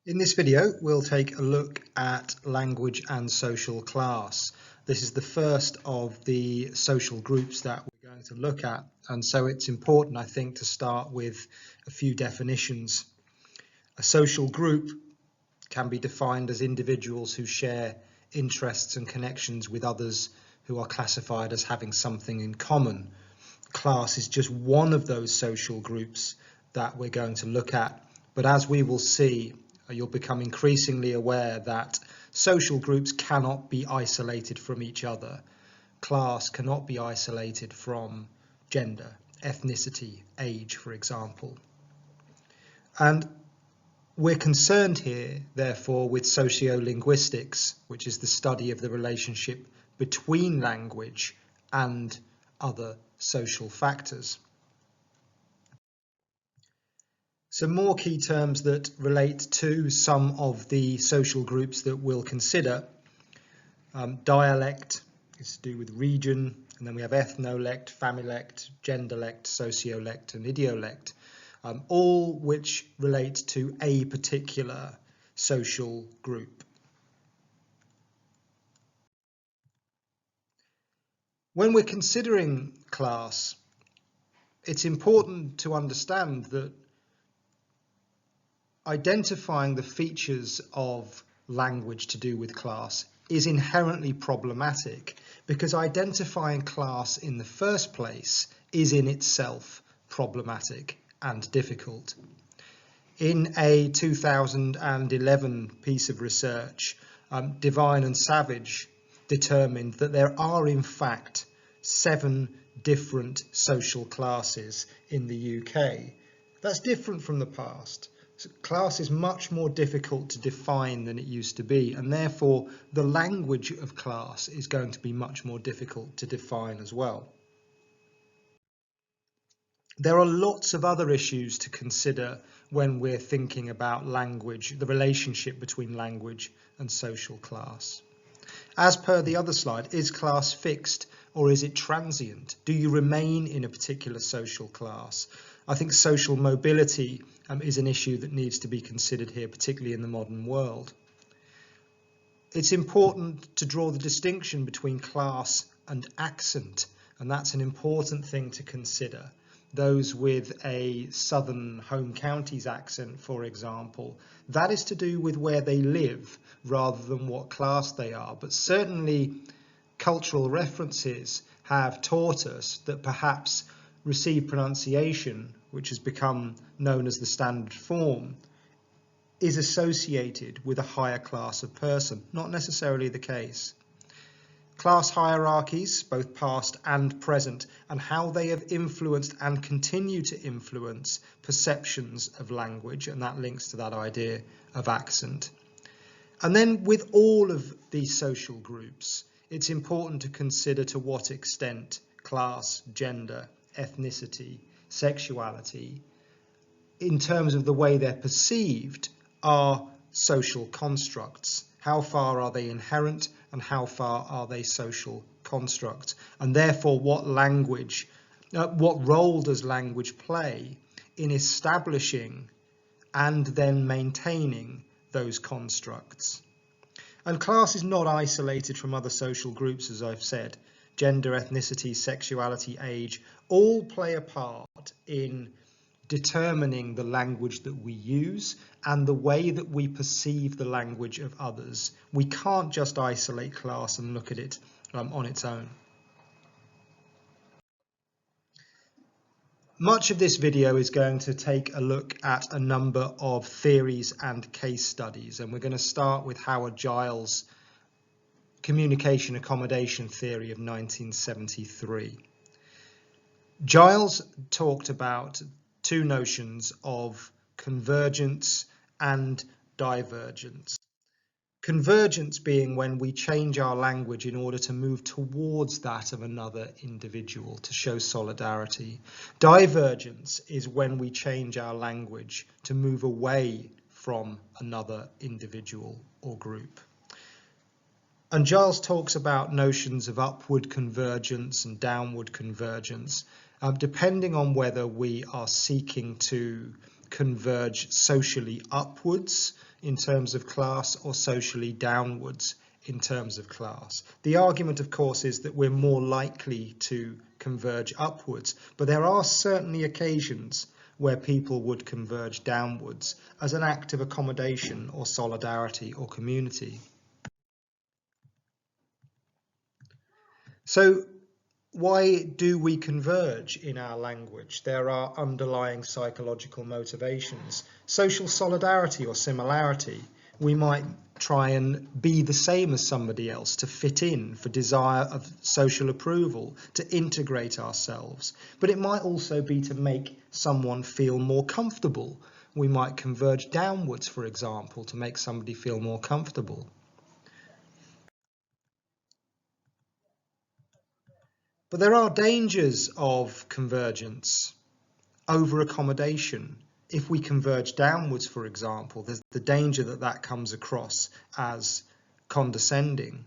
In this video, we'll take a look at language and social class. This is the first of the social groups that we're going to look at, and so it's important, I think, to start with a few definitions. A social group can be defined as individuals who share interests and connections with others who are classified as having something in common. Class is just one of those social groups that we're going to look at, but as we will see, you'll become increasingly aware that social groups cannot be isolated from each other. Class cannot be isolated from gender, ethnicity, age, for example. And we're concerned here, therefore, with sociolinguistics, which is the study of the relationship between language and other social factors. Some more key terms that relate to some of the social groups that we'll consider. Dialect is to do with region, and then we have ethnolect, familect, genderlect, sociolect and idiolect, all which relate to a particular social group. When we're considering class, it's important to understand that identifying the features of language to do with class is inherently problematic, because identifying class in the first place is in itself problematic and difficult. In a 2011 piece of research, Devine and Savage determined that there are in fact 7 different social classes in the UK. That's different from the past. Class is much more difficult to define than it used to be, and therefore the language of class is going to be much more difficult to define as well. There are lots of other issues to consider when we're thinking about language, the relationship between language and social class. As per the other slide, is class fixed or is it transient? Do you remain in a particular social class? I think social mobility is an issue that needs to be considered here, particularly in the modern world. It's important to draw the distinction between class and accent, and that's an important thing to consider. Those with a southern home counties accent, for example, that is to do with where they live rather than what class they are. But certainly cultural references have taught us that perhaps received pronunciation, which has become known as the standard form, is associated with a higher class of person. Not necessarily the case. Class hierarchies, both past and present, and how they have influenced and continue to influence perceptions of language, and that links to that idea of accent. And then with all of these social groups, it's important to consider to what extent class, gender, ethnicity, sexuality, in terms of the way they're perceived, are social constructs. How far are they inherent and how far are they social constructs? And therefore, what role does language play in establishing and then maintaining those constructs? And class is not isolated from other social groups, as I've said. Gender, ethnicity, sexuality, age, all play a part in determining the language that we use and the way that we perceive the language of others. We can't just isolate class and look at it on its own. Much of this video is going to take a look at a number of theories and case studies, and we're going to start with Howard Giles' communication accommodation theory of 1973. Giles talked about 2 notions of convergence and divergence. Convergence being when we change our language in order to move towards that of another individual, to show solidarity. Divergence is when we change our language to move away from another individual or group. And Giles talks about notions of upward convergence and downward convergence, depending on whether we are seeking to converge socially upwards in terms of class or socially downwards in terms of class. The argument, of course, is that we're more likely to converge upwards, but there are certainly occasions where people would converge downwards as an act of accommodation or solidarity or community. So why do we converge in our language? There are underlying psychological motivations. Social solidarity or similarity. We might try and be the same as somebody else, to fit in, for desire of social approval, to integrate ourselves. But it might also be to make someone feel more comfortable. We might converge downwards, for example, to make somebody feel more comfortable. But there are dangers of convergence, over accommodation. If we converge downwards, for example, there's the danger that that comes across as condescending.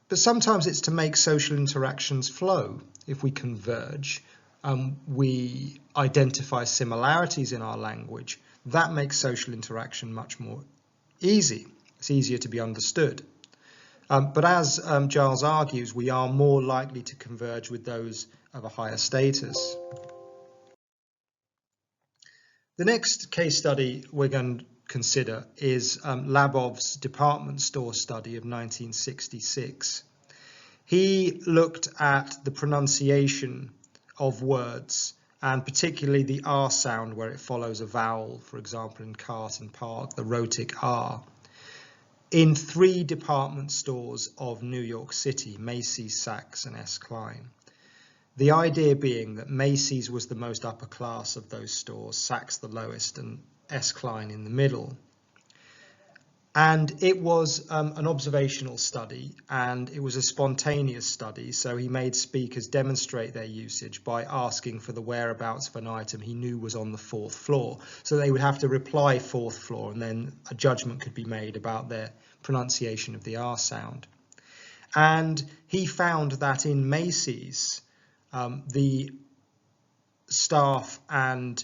But sometimes it's to make social interactions flow. If we converge, we identify similarities in our language, that makes social interaction much more easy. It's easier to be understood. But as Giles argues, we are more likely to converge with those of a higher status. The next case study we're going to consider is Labov's department store study of 1966. He looked at the pronunciation of words, and particularly the R sound where it follows a vowel, for example in cart and park, the rhotic R, in 3 department stores of New York City, Macy's, Saks and S. Klein. The idea being that Macy's was the most upper class of those stores, Saks the lowest and S. Klein in the middle. And it was an observational study, and it was a spontaneous study, so he made speakers demonstrate their usage by asking for the whereabouts of an item he knew was on the 4th floor. So they would have to reply 4th floor, and then a judgment could be made about their pronunciation of the R sound. And he found that in Macy's, the staff and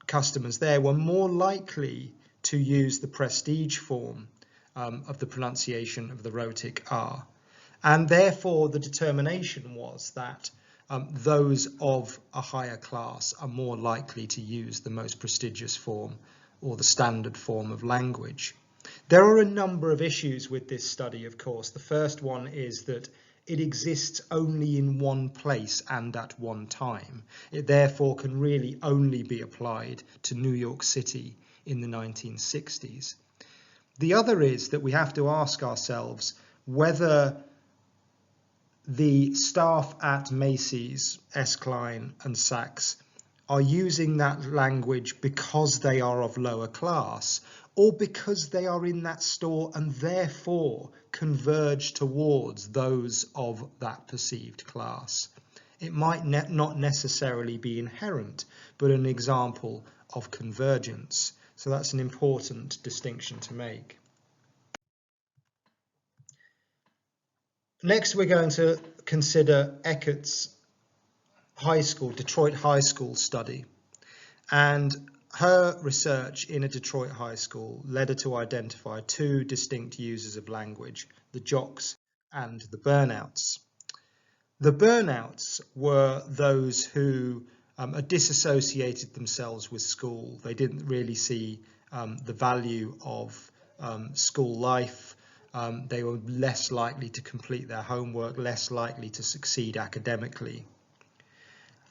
customers there were more likely to use the prestige form of the pronunciation of the rhotic R. And therefore the determination was that those of a higher class are more likely to use the most prestigious form or the standard form of language. There are a number of issues with this study, of course. The first one is that it exists only in one place and at one time. It therefore can really only be applied to New York City in the 1960s. The other is that we have to ask ourselves whether the staff at Macy's, S. Klein and Saks are using that language because they are of lower class, or because they are in that store and therefore converge towards those of that perceived class. It might not necessarily be inherent, but an example of convergence. So that's an important distinction to make. Next, we're going to consider Eckert's Detroit High School study. And her research in a Detroit high school led her to identify 2 distinct users of language, the jocks and the burnouts. The burnouts were those who disassociated themselves with school. They didn't really see the value of school life. They were less likely to complete their homework, less likely to succeed academically.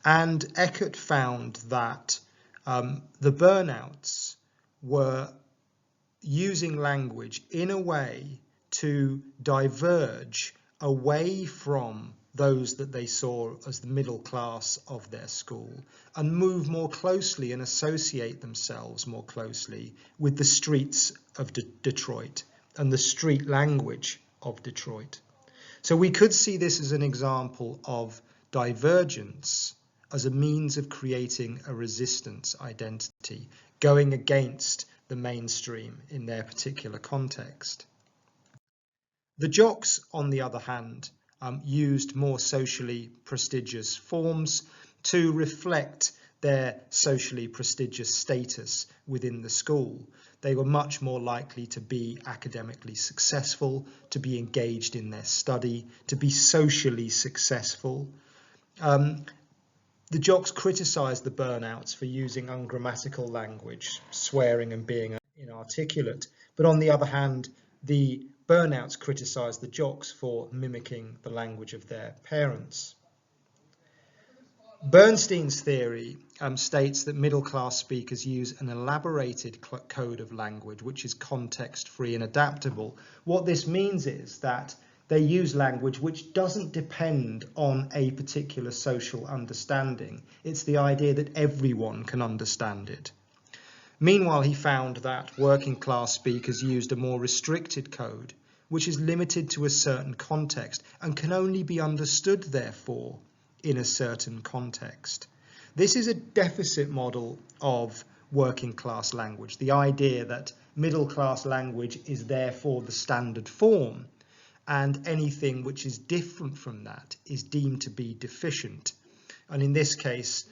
And Eckert found that the burnouts were using language in a way to diverge away from those that they saw as the middle class of their school and move more closely and associate themselves more closely with the streets of Detroit and the street language of Detroit. So we could see this as an example of divergence as a means of creating a resistance identity, going against the mainstream in their particular context. The jocks, on the other hand, used more socially prestigious forms to reflect their socially prestigious status within the school. They were much more likely to be academically successful, to be engaged in their study, to be socially successful. The jocks criticised the burnouts for using ungrammatical language, swearing and being inarticulate. But on the other hand, the burnouts criticised the jocks for mimicking the language of their parents. Bernstein's theory states that middle-class speakers use an elaborated code of language which is context-free and adaptable. What this means is that they use language which doesn't depend on a particular social understanding. It's the idea that everyone can understand it. Meanwhile, he found that working-class speakers used a more restricted code, which is limited to a certain context and can only be understood, therefore, in a certain context. This is a deficit model of working class language, the idea that middle class language is therefore the standard form, and anything which is different from that is deemed to be deficient. And in this case,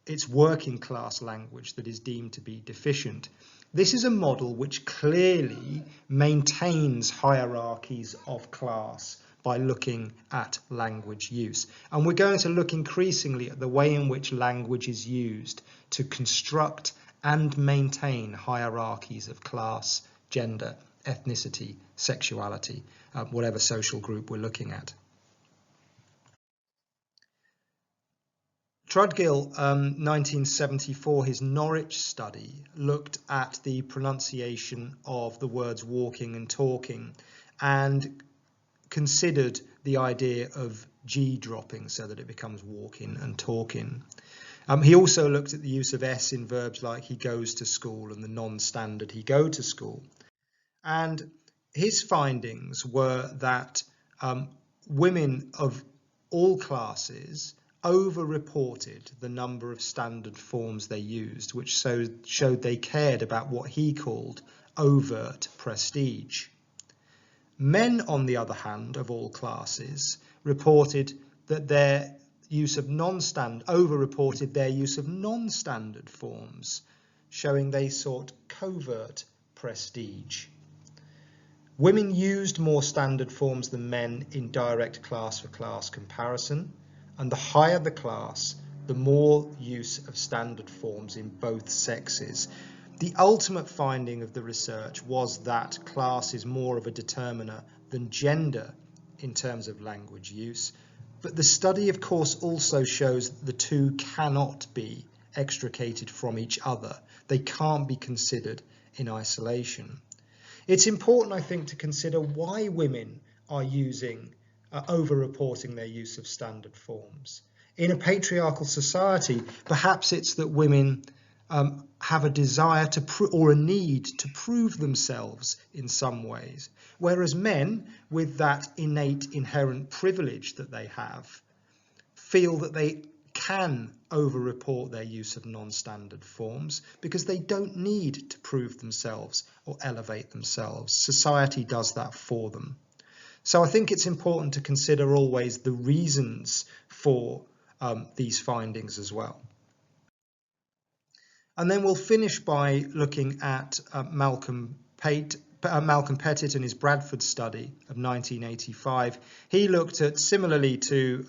it's working class language that is deemed to be deficient. This is a model which clearly maintains hierarchies of class by looking at language use. And we're going to look increasingly at the way in which language is used to construct and maintain hierarchies of class, gender, ethnicity, sexuality, whatever social group we're looking at. Trudgill, 1974, his Norwich study, looked at the pronunciation of the words walking and talking and considered the idea of G dropping so that it becomes walking and talking. He also looked at the use of S in verbs like he goes to school and the non-standard he go to school. And his findings were that women of all classes over-reported the number of standard forms they used, which showed they cared about what he called overt prestige. Men, on the other hand, of all classes, reported that their use of over-reported their use of non-standard forms, showing they sought covert prestige. Women used more standard forms than men in direct class-for-class comparison, and the higher the class, the more use of standard forms in both sexes. The ultimate finding of the research was that class is more of a determiner than gender in terms of language use, but the study, of course, also shows that the two cannot be extricated from each other. They can't be considered in isolation. It's important, I think, to consider why women are over-reporting their use of standard forms. In a patriarchal society, perhaps it's that women have a desire or a need to prove themselves in some ways, whereas men, with that innate inherent privilege that they have, feel that they can over-report their use of non-standard forms because they don't need to prove themselves or elevate themselves. Society does that for them. So I think it's important to consider always the reasons for these findings as well. And then we'll finish by looking at Malcolm Pettit and his Bradford study of 1985. He looked at, similarly to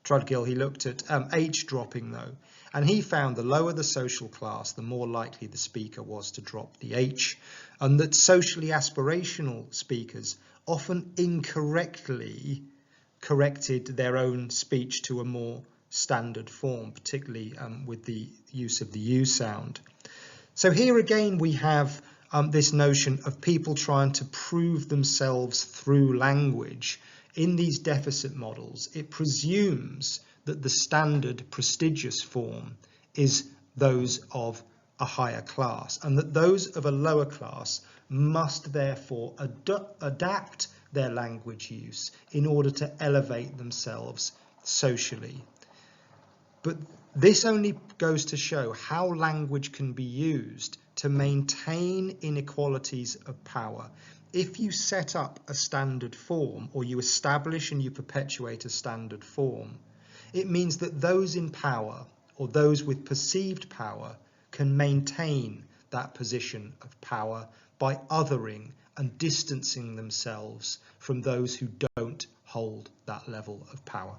Trudgill, he looked at H dropping though, and he found the lower the social class, the more likely the speaker was to drop the H, and that socially aspirational speakers often incorrectly corrected their own speech to a more standard form, particularly with the use of the U sound. So here again we have this notion of people trying to prove themselves through language. In these deficit models, it presumes that the standard prestigious form is those of a higher class, and that those of a lower class must therefore adapt their language use in order to elevate themselves socially. But this only goes to show how language can be used to maintain inequalities of power. If you set up a standard form, or you establish and you perpetuate a standard form, it means that those in power or those with perceived power can maintain that position of power by othering and distancing themselves from those who don't hold that level of power.